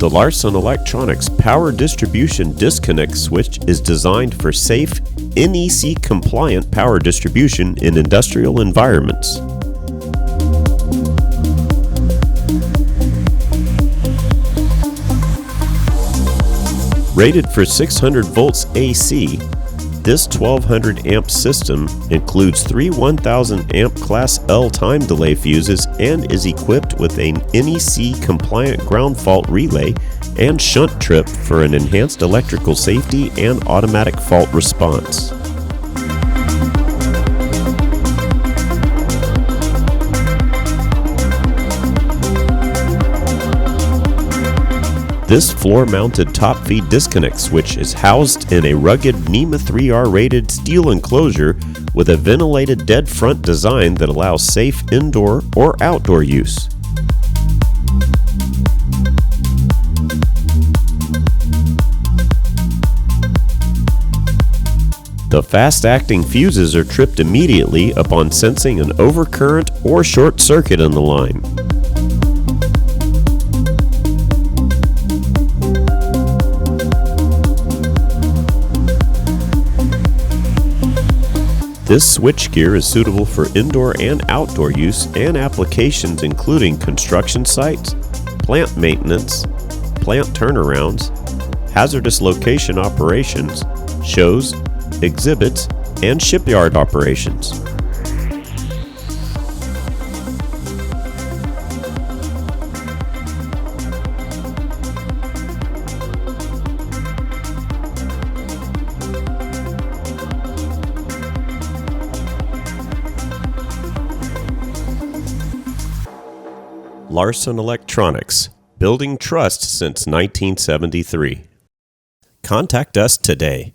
The Larson Electronics power distribution disconnect switch is designed for safe, NEC-compliant power distribution in industrial environments. Rated for 600 volts AC, this 1200 amp system includes three 1000 amp class L time delay fuses and is equipped with a NEC-compliant ground fault relay and shunt trip for an enhanced electrical safety and automatic fault response. This floor-mounted top-feed disconnect switch is housed in a rugged NEMA 3R rated steel enclosure with a ventilated dead front design that allows safe indoor or outdoor use. The fast-acting fuses are tripped immediately upon sensing an overcurrent or short circuit in the line. This switchgear is suitable for indoor and outdoor use and applications including construction sites, plant maintenance, plant turnarounds, hazardous location operations, shows, exhibits, and shipyard operations. Larson Electronics, building trust since 1973. Contact us today.